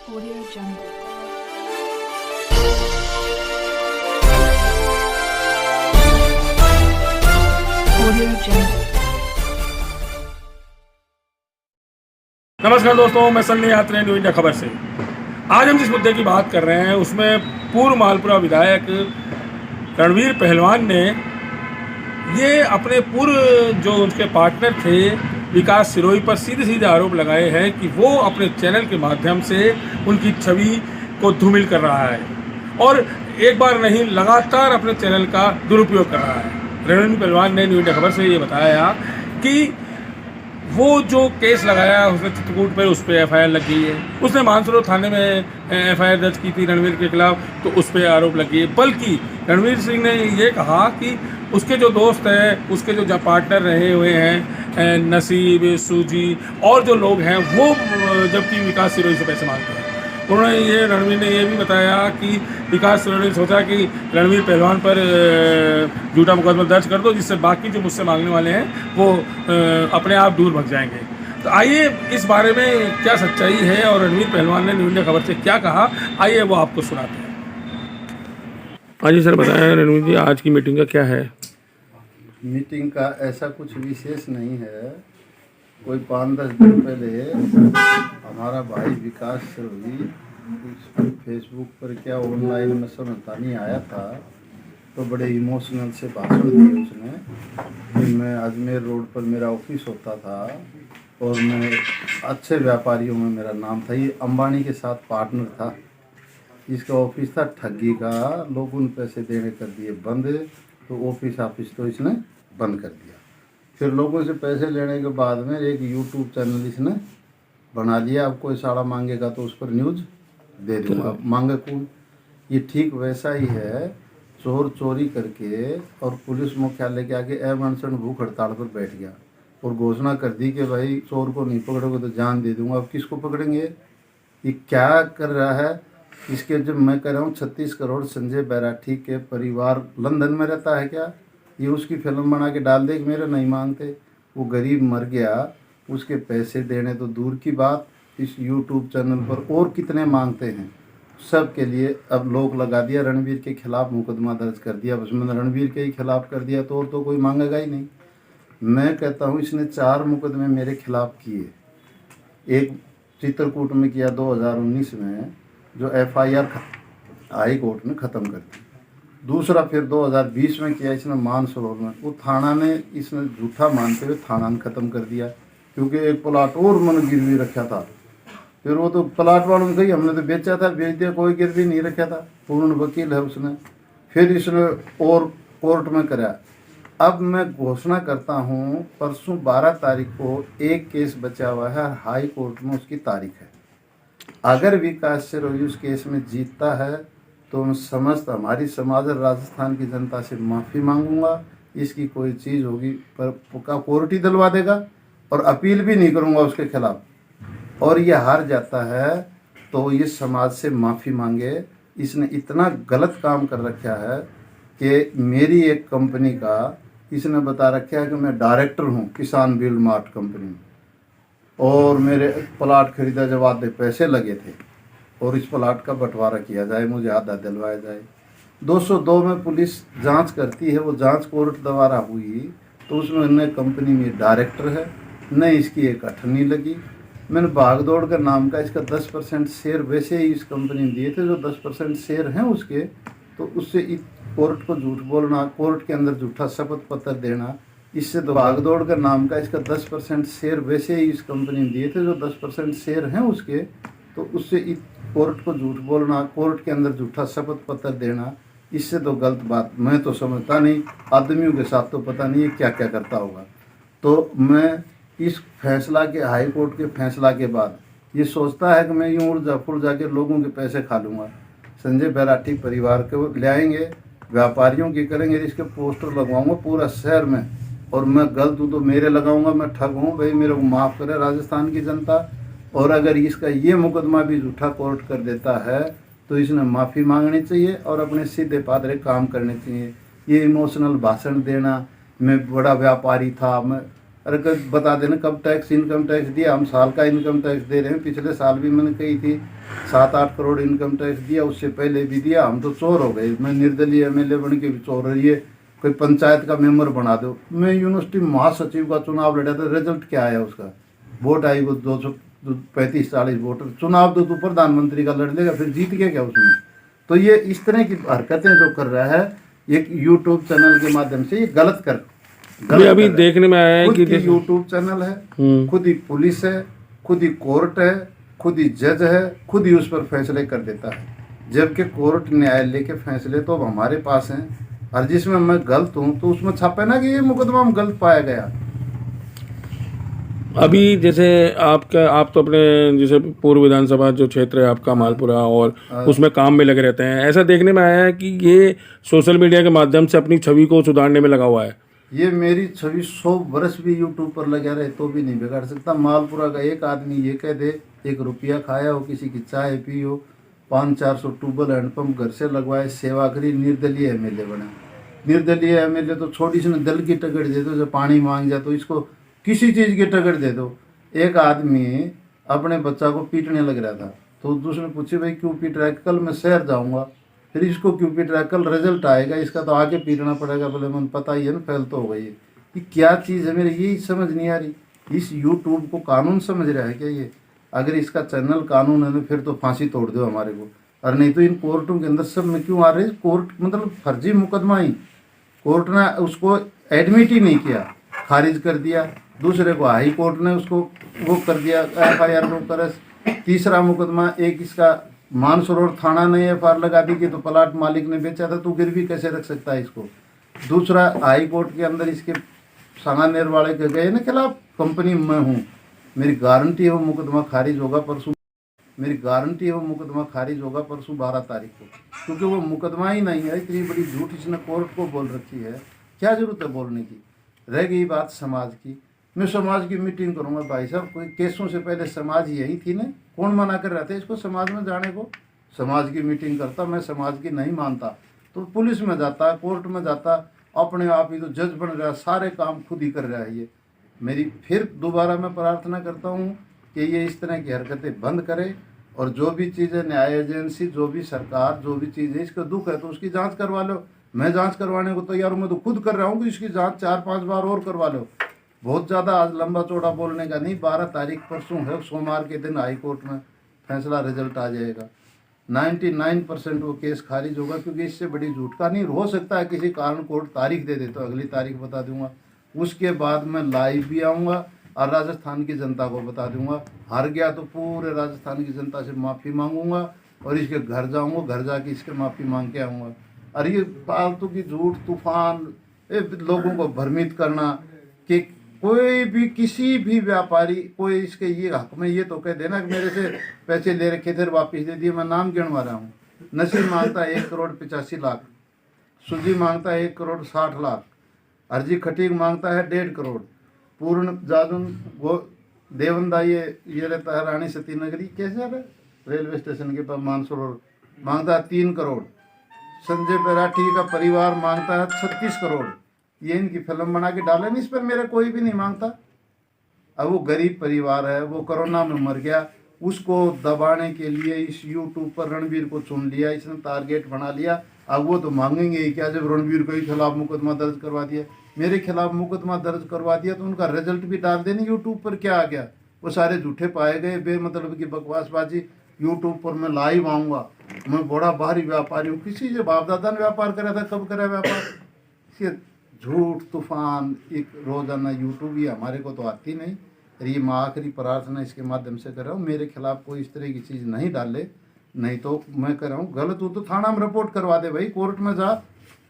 Audio Jungle. Audio Jungle. नमस्कार दोस्तों, मैं सन्नी यात्री न्यू इंडिया खबर से। आज हम जिस मुद्दे की बात कर रहे हैं उसमें पूर्व मालपुरा विधायक रणवीर पहलवान ने ये अपने पूर्व जो उनके पार्टनर थे विकास सिरोही पर सीधे सीधे आरोप लगाए हैं कि वो अपने चैनल के माध्यम से उनकी छवि को धूमिल कर रहा है और एक बार नहीं लगातार अपने चैनल का दुरुपयोग कर रहा है। रणवीर पहलवान ने न्यू इंडिया खबर से ये बताया कि वो जो केस लगाया उसने चित्रकूट पर, उस पर एफआईआर लग गई है। उसने मानसरोवर थाने में एफआईआर दर्ज की थी रणवीर के खिलाफ, तो उस पर आरोप लग गई है। बल्कि रणवीर सिंह ने ये कहा कि उसके जो दोस्त हैं, उसके जो पार्टनर रहे हुए हैं, नसीब, सूजी और जो लोग हैं, वो जबकि विकास सिरोही से पैसे मांगते हैं। उन्होंने ये रणवीर ने ये भी बताया कि विकास सिरोही ने सोचा कि रणवीर पहलवान पर झूठा मुकदमा दर्ज कर दो, जिससे बाकी जो मुझसे मांगने वाले हैं वो अपने आप दूर भग जाएंगे। तो आइए इस बारे में क्या सच्चाई है और रणवीर पहलवान ने न्यू इंडिया खबर से क्या कहा, आइए वो आपको सुनाते हैं। हाँ जी सर, बताएं रणवीर जी, आज की मीटिंग का क्या है? मीटिंग का ऐसा कुछ विशेष नहीं है। कोई 5-10 दिन पहले हमारा भाई विकास सिरोही फेसबुक पर क्या ऑनलाइन में समझता नहीं आया था, तो बड़े इमोशनल से भाषण दिए उसने कि मैं अजमेर रोड पर मेरा ऑफिस होता था और मैं अच्छे व्यापारियों में मेरा नाम था। ये अंबानी के साथ पार्टनर था, इसका ऑफिस था ठगी का, लोग उन पैसे देने कर दिए बंद, तो ऑफिस तो इसने बंद कर दिया। फिर लोगों से पैसे लेने के बाद में एक यूट्यूब चैनल इसने बना लिया। अब कोई साड़ा मांगेगा तो उस पर न्यूज़ दे दूँगा। अब मांगे कौन? ये ठीक वैसा ही है, चोर चोरी करके और पुलिस मुख्यालय के आगे अनशन भूख हड़ताल पर बैठ गया और घोषणा कर दी कि भाई चोर को नहीं पकड़ोगे तो जान दे दूँगा। अब किसको पकड़ेंगे? ये क्या कर रहा है? इसके जब मैं कह रहा हूँ 36 करोड़ संजय बैराठी के परिवार लंदन में रहता है क्या? ये उसकी फिल्म बना के डाल दे कि मेरे नहीं मांगते। वो गरीब मर गया, उसके पैसे देने तो दूर की बात, इस यूट्यूब चैनल पर और कितने मांगते हैं। सब के लिए अब लोग लगा दिया, रणवीर के खिलाफ मुकदमा दर्ज कर दिया। बस मैंने रणवीर के ही खिलाफ कर दिया तो और तो कोई मांगेगा ही नहीं। मैं कहता हूँ इसने 4 मुकदमे मेरे खिलाफ किए। एक चित्रकूट में किया 2019 में, जो एफआईआर हाई कोर्ट ने ख़त्म कर दी। दूसरा फिर 2020 में किया इसने मानसरोवर में, वो थाना ने इसने झूठा मानते हुए थाना ने ख़त्म कर दिया, क्योंकि एक प्लाट और मन गिरवी रखा था। फिर वो तो प्लाट वालों ने कही हमने तो बेचा था, बेच दिया, कोई गिरवी नहीं रखा था। पूर्ण वकील है उसने। फिर इसने और कोर्ट में कराया। अब मैं घोषणा करता हूँ, परसों 12 तारीख को एक केस बचा हुआ है, हाई कोर्ट में उसकी तारीख है। अगर विकास सिरोही उस केस में जीतता है तो मैं समस्त हमारी समाज और राजस्थान की जनता से माफ़ी मांगूंगा। इसकी कोई चीज़ होगी पर पुका कोर्ट ही दिलवा देगा और अपील भी नहीं करूंगा उसके खिलाफ। और ये हार जाता है तो ये समाज से माफ़ी मांगे। इसने इतना गलत काम कर रखा है कि मेरी एक कंपनी का इसने बता रखा है कि मैं डायरेक्टर हूँ किसान बिल्ड मार्ट कंपनी में, और मेरे प्लाट खरीदा जब आधे पैसे लगे थे और इस प्लाट का बंटवारा किया जाए, मुझे आधा दिलवाया जाए। 202 में पुलिस जांच करती है, वो जांच कोर्ट द्वारा हुई तो उसमें न कंपनी में डायरेक्टर है, न इसकी एक अठन्नी लगी। मैंने भागदौड़ का नाम का इसका 10% शेयर वैसे ही इस कंपनी में दिए थे, जो 10% शेयर हैं उसके, तो उससे कोर्ट को झूठ बोलना, कोर्ट के अंदर झूठा शपथ पत्र देना, इससे तो भागदौड़ का नाम का इसका 10% शेयर वैसे ही इस कंपनी में दिए थे, जो 10% शेयर हैं उसके, तो उससे कोर्ट को झूठ बोलना, कोर्ट के अंदर झूठा शपथ पत्र देना, इससे तो गलत बात। मैं तो समझता नहीं, आदमियों के साथ तो पता नहीं है क्या क्या करता होगा। तो मैं इस फैसला के, हाई कोर्ट के फैसला के बाद ये सोचता है कि मैं यूँ उड़ जाके लोगों के पैसे खा लूँगा। संजय बैराठी परिवार को ले आएंगे, व्यापारियों की करेंगे, इसके पोस्टर लगवाऊँगा पूरा शहर में, और मैं गलत हूँ तो मेरे लगाऊँगा, मैं ठग हूँ भाई, मेरे को माफ़ करे राजस्थान की जनता। और अगर इसका ये मुकदमा भी झूठा कोर्ट कर देता है तो इसने माफ़ी मांगनी चाहिए और अपने सीधे पादरे काम करने चाहिए। ये इमोशनल भाषण देना, मैं बड़ा व्यापारी था, मैं अरे बता देना कब टैक्स इनकम टैक्स दिया, हम साल का इनकम टैक्स दे रहे हैं, पिछले साल भी मैंने कही थी 7-8 करोड़ इनकम टैक्स दिया, उससे पहले भी दिया, हम तो चोर हो गए। मैं निर्दलीय एमएलए बन के भी चोर है, ये कोई पंचायत का मेंबर बना दो। मैं यूनिवर्सिटी महासचिव का चुनाव लड़ा था, रिजल्ट क्या आया उसका, वोट आई वो 235-40 वोट, चुनाव तो प्रधानमंत्री का लड़ लेगा, फिर जीत गया क्या उसमें। तो ये इस तरह की हरकतें जो कर रहा है एक यूट्यूब चैनल के माध्यम से, ये गलत ये अभी देखने में आया है कि यूट्यूब चैनल है, खुद ही पुलिस है, खुद ही कोर्ट है, खुद ही जज है, खुद ही उस पर फैसले कर देता है, जबकि कोर्ट न्यायालय के फैसले तो अब हमारे पास हैं, और जिसमें मैं गलत हूँ तो उसमें छापे ना कि ये मुकदमा में गलत पाया गया। अभी जैसे आप तो अपने जैसे पूर्व विधानसभा जो क्षेत्र है आपका मालपुरा, और उसमें काम में लगे रहते हैं, ऐसा देखने में आया है कि ये सोशल मीडिया के माध्यम से अपनी छवि को सुधारने में लगा हुआ है। ये मेरी छवि 100 वर्ष भी यूट्यूब पर लगा रहे तो भी नहीं बिगाड़ सकता। मालपुरा का एक आदमी ये कह दे 1 रुपया खाया हो, किसी की चाय पी हो, 500-400 ट्यूबवेल हैंडपम्प घर से लगवाए, सेवा करी, निर्दलीय एमएलए बना। निर्दलीय एमएलए तो छोटी सी दल की टक्कर दे दो, जो पानी मांग जाए तो इसको किसी चीज़ की टक्कर दे दो। एक आदमी अपने बच्चा को पीटने लग रहा था, तो दूसरे पूछे भाई क्यों पीट रहा है, कल मैं शहर जाऊँगा, फिर इसको क्यों पीट रहा है, कल रिजल्ट आएगा, इसका तो आगे पीटना पड़ेगा। बोले मन पता ही है ना, फैल तो हो गई है। ये क्या चीज़ है, मेरे यही समझ नहीं आ रही। इस यूट्यूब को कानून समझ रहा है क्या ये? अगर इसका चैनल कानून है फिर तो फांसी तोड़ दो हमारे को, और नहीं तो इन कोर्टों के अंदर सब में क्यों आ रहे हैं? कोर्ट मतलब फर्जी मुकदमा ही, कोर्ट ने उसको एडमिट ही नहीं किया, खारिज कर दिया। दूसरे को हाई कोर्ट ने उसको वो कर दिया, FIR को करस। तीसरा मुकदमा एक इसका मानसरोवर थाना ने FIR लगा दी कि तो प्लाट मालिक ने बेचा था, तो गिरवी कैसे रख सकता है इसको। दूसरा हाई कोर्ट के अंदर इसके सांगानेर वाले के गए ना खिलाफ, कंपनी में हूँ, मेरी गारंटी है वो मुकदमा खारिज होगा परसों, मेरी गारंटी है वो मुकदमा खारिज होगा परसों 12 तारीख को, क्योंकि वो मुकदमा ही नहीं है। इतनी बड़ी झूठ इसने कोर्ट को बोल रखी है, क्या जरूरत है बोलने की। रह गई बात समाज की, मैं समाज की मीटिंग करूंगा भाई साहब, कोई केसों से पहले समाज यही थी ना, कौन मना कर रहे थे इसको समाज में जाने को। समाज की मीटिंग करता, मैं समाज की नहीं मानता तो पुलिस में जाता, कोर्ट में जाता, अपने आप ही तो जज बन रहा, सारे काम खुद ही कर रहा है ये। मेरी फिर दोबारा मैं प्रार्थना करता हूँ कि ये इस तरह की हरकतें बंद करे, और जो भी चीज़ें न्याय एजेंसी, जो भी सरकार, जो भी चीज़ है, इसका दुख है तो उसकी जांच करवा लो। मैं जांच करवाने को तैयार हूँ, मैं तो खुद कर रहा हूँ कि इसकी जांच 4-5 बार और करवा लो। बहुत ज़्यादा आज लंबा चौड़ा बोलने का नहीं। 12 तारीख परसों है, सोमवार के दिन हाई कोर्ट में फैसला रिजल्ट आ जाएगा। 99% वो केस खारिज होगा, क्योंकि इससे बड़ी झूठ का नहीं हो सकता है। किसी कारण कोर्ट तारीख दे दे तो अगली तारीख बता दूंगा, उसके बाद मैं लाइव भी आऊँगा और राजस्थान की जनता को बता दूंगा। हार गया तो पूरे राजस्थान की जनता से माफ़ी मांगूंगा और इसके घर जाऊंगा, घर जाके इसके माफ़ी मांग के आऊँगा। और ये फालतू की झूठ तूफान, लोगों को भ्रमित करना कि कोई भी किसी भी व्यापारी कोई इसके ये हक में ये तो कह देना कि मेरे से पैसे ले रखे थे वापस दे दिए, मैं नाम गिनवा रहा हूँ। नसीब मांगता है 1,85,00,000, सुजी मांगता है 1,60,00,000, अर्जी खटीक मांगता है 1.5 करोड़, पूर्ण जादून वो देवंदा ये रहता है रानी सती नगरी, कैसे है रेलवे स्टेशन के पास मानसरोवर, मांगता है 3 करोड़। संजय बेराठी का परिवार मांगता है 36 करोड़। ये इनकी फिल्म बना के डाले नहीं, इस पर मेरा कोई भी नहीं मांगता। अब वो गरीब परिवार है, वो कोरोना में मर गया, उसको दबाने के लिए इस यूट्यूब पर रणवीर को चुन लिया, इसने टारगेट बना लिया। अब वो तो मांगेंगे ही क्या, जब रणवीर के खिलाफ मुकदमा दर्ज करवा दिया, मेरे खिलाफ मुकदमा दर्ज करवा दिया, तो उनका रिजल्ट भी डाल देने यूट्यूब पर क्या आ गया। वो सारे झूठे पाए गए, बेमतलब की बकवासबाजी। यूट्यूब पर मैं लाइव आऊँगा, मैं बड़ा भारी व्यापारी हूँ, किसी से बाप दादा ने व्यापार करा था, कब करा व्यापार। झूठ तूफान एक रोजाना यूट्यूब ही हमारे को तो आती नहीं। ये मैं आखिरी प्रार्थना इसके माध्यम से कर रहा हूँ, मेरे खिलाफ कोई इस तरह की चीज़ नहीं डाले, नहीं तो मैं कर रहा हूँ गलत हो तो थाना में रिपोर्ट करवा दे भाई, कोर्ट में जा,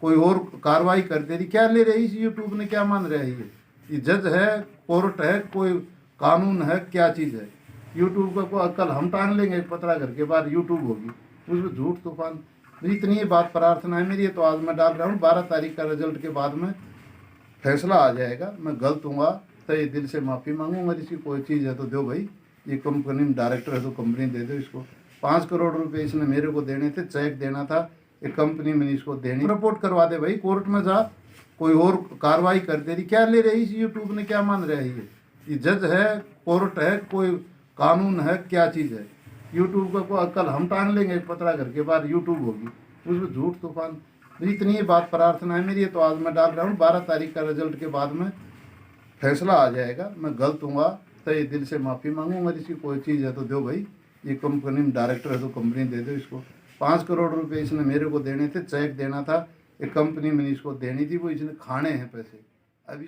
कोई और कार्रवाई कर दे रही। क्या ले रही इस यूट्यूब ने, क्या मान रही है? ये जज है, कोर्ट है, कोई कानून है, क्या चीज़ है? यूट्यूब का कल हम टांग लेंगे 15 घर के बाद यूट्यूब होगी, उसमें झूठ तूफान। इतनी ही बात प्रार्थना है मेरी, तो आज मैं डाल रहा हूँ। 12 तारीख का रिजल्ट के बाद में फैसला आ जाएगा। मैं गलत हूँगा तो ये दिल से माफ़ी मांगूंगा। इसकी कोई चीज़ है तो दो भाई, ये कंपनी में डायरेक्टर है तो कंपनी दे दो इसको। 5 करोड़ रुपए इसने मेरे को देने थे, चेक देना था, एक कंपनी में इसको देनी, रिपोर्ट करवा दे भाई, कोर्ट में जा, कोई और कार्रवाई कर दे रही, क्या ले रही है यूट्यूब ने, क्या मान रही है? ये जज है, कोर्ट है, कोई कानून है, क्या चीज़ है? यूट्यूब को कल हम टांग लेंगे 15 घर के बाद यूट्यूब होगी, उसमें झूठ तूफान। इतनी ही बात प्रार्थना है मेरी, तो आज मैं डाल रहा हूँ। 12 तारीख का रिजल्ट के बाद में फैसला आ जाएगा। मैं गलत हूँगा तो ये दिल से माफ़ी मांगूंगा। इसकी कोई चीज़ है तो दो भाई, ये कंपनी में डायरेक्टर है तो कंपनी दे दो इसको। 5 करोड़ रुपए इसने मेरे को देने थे, चेक देना था, एक कंपनी में इसको देनी थी, वो इसने खाने हैं पैसे। अब